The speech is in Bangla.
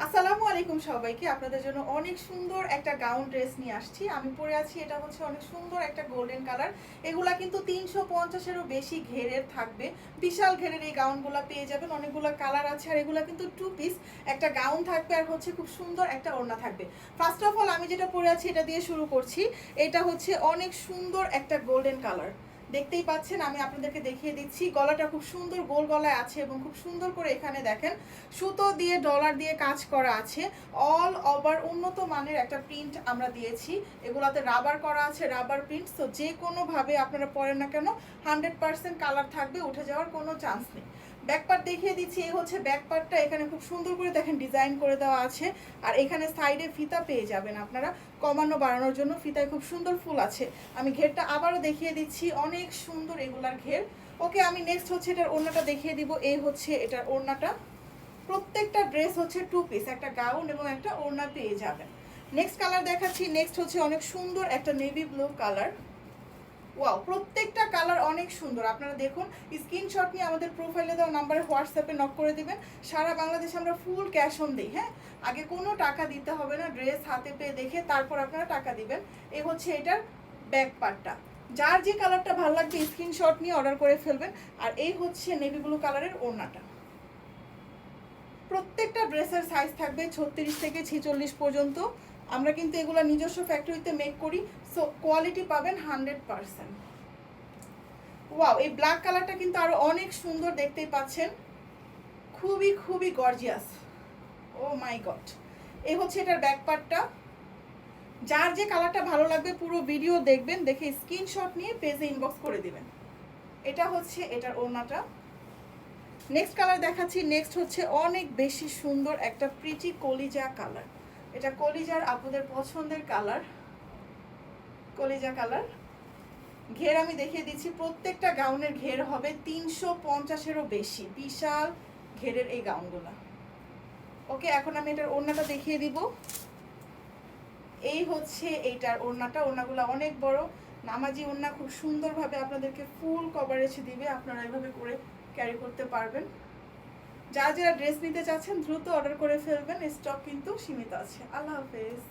আসসালামু আলাইকুম সবাইকে। আপনাদের জন্য অনেক সুন্দর একটা গাউন ড্রেস নিয়ে আসছি। আমি পরে আছি, এটা হচ্ছে অনেক সুন্দর একটা গোল্ডেন কালার। এগুলা কিন্তু 350-এরও বেশি ঘেরের থাকবে। বিশাল ঘেরের এই গাউনগুলো পেয়ে যাবেন। অনেকগুলো কালার আছে আর এগুলা কিন্তু 2 পিস। একটা গাউন থাকবে আর হচ্ছে খুব সুন্দর একটা ওড়না থাকবে। ফার্স্ট অফ অল আমি যেটা পরে আছি এটা দিয়ে শুরু করছি। এটা হচ্ছে অনেক সুন্দর একটা গোল্ডেন কালার। দেখতেই পাচ্ছেন, আমি আপনাদেরকে দেখিয়ে দিচ্ছি। গলাটা খুব সুন্দর গোল গলায় আছে এবং খুব সুন্দর করে এখানে দেখেন সুতো দিয়ে ডলার দিয়ে কাজ করা আছে। অল ওভার উন্নত মানের একটা প্রিন্ট আমরা দিয়েছি। এগুলাতে রাবার করা আছে, রাবার প্রিন্ট। তো যে কোনোভাবে আপনারা পরেন না কেন 100% কালার থাকবে, উঠে যাওয়ার কোনো চান্স নেই। ব্যাকপার্ট দেখিয়ে দিচ্ছি। এই হচ্ছে ব্যাকপার্টটা। এখানে খুব সুন্দর করে দেখেন ডিজাইন করে দেওয়া আছে। আর এখানে সাইডে ফিতা পেয়ে যাবেন আপনারা কমানো বাড়ানোর জন্য। ফিতায় খুব সুন্দর ফুল আছে। আমি ঘেরটা আবারও দেখিয়ে দিচ্ছি, অনেক সুন্দর এগুলার ঘের। ওকে, আমি নেক্সট হচ্ছে এটার ওড়নাটা দেখিয়ে দিব। এই হচ্ছে এটার ওড়নাটা। প্রত্যেকটা ড্রেস হচ্ছে 2 পিস, একটা গাউন এবং একটা ওড়না পেয়ে যাবেন। নেক্সট কালার দেখাচ্ছি। নেক্সট হচ্ছে অনেক সুন্দর একটা নেভি ব্লু কালার। ওয়াও, প্রত্যেকটা কালার অনেক সুন্দর। আপনারা দেখুন, স্ক্রিনশট নিয়ে আমাদের প্রোফাইলে দেওয়া নাম্বারে হোয়াটসঅ্যাপে নক করে দিবেন। সারা বাংলাদেশে আমরা ফুল ক্যাশ অন দিই। হ্যাঁ, আগে কোনো টাকা দিতে হবে না। ড্রেস হাতে পেয়ে দেখে তারপর আপনারা টাকা দিবেন। এই হচ্ছে এটার ব্যাক পার্টটা। যার যে কালারটা ভালো লাগবে স্ক্রিনশট নিয়ে অর্ডার করে ফেলবেন। আর এই হচ্ছে নেভি ব্লু কালারের ওড়নাটা। প্রত্যেকটা ড্রেসের সাইজ থাকবে 36 থেকে 46 পর্যন্ত। আমরা কিন্তু এগুলো নিজস্ব ফ্যাক্টরিতে মেক করি, সো কোয়ালিটি পাবেন 100%। ওয়াও, এই ব্ল্যাক কালারটা কিন্তু আরো অনেক সুন্দর, দেখতেই পাচ্ছেন। খুবই খুবই গর্জিয়াস। ও মাই গড। এই হচ্ছে এটার ব্যাক পার্টটা। যার যে কালারটা ভালো লাগবে পুরো ভিডিও দেখবেন, দেখে স্ক্রিনশট নিয়ে পেজে ইনবক্স করে দিবেন। এটা হচ্ছে এটার ওড়নাটা। নেক্সট কালার দেখাচ্ছি। নেক্সট হচ্ছে অনেক বেশি সুন্দর একটা প্রিটি কলিজা কালার। এটা কলিজার আপুদের পছন্দের কালার, কলিজা কালার। ঘের আমি দেখিয়ে দিচ্ছি। প্রত্যেকটা গাউনের ঘের হবে 350-এরও বেশি। বিশাল ঘেরের এই গাউনগুলো। ওকে, এখন আমি এটার ওড়নাটা দেখিয়ে দিব। এই হচ্ছে এইটার ওড়নাটা। ওড়নাগুলো অনেক বড় নামাজি ওড়না, খুব সুন্দরভাবে আপনাদেরকে ফুল কভারেজ দিবে। আপনারা এভাবে করে ক্যারি করতে পারবেন। যারা যারা ড্রেস নিতে চাচ্ছেন দ্রুত অর্ডার করে ফেলবেন, স্টক কিন্তু সীমিত আছে। আল্লাহ হাফেজ।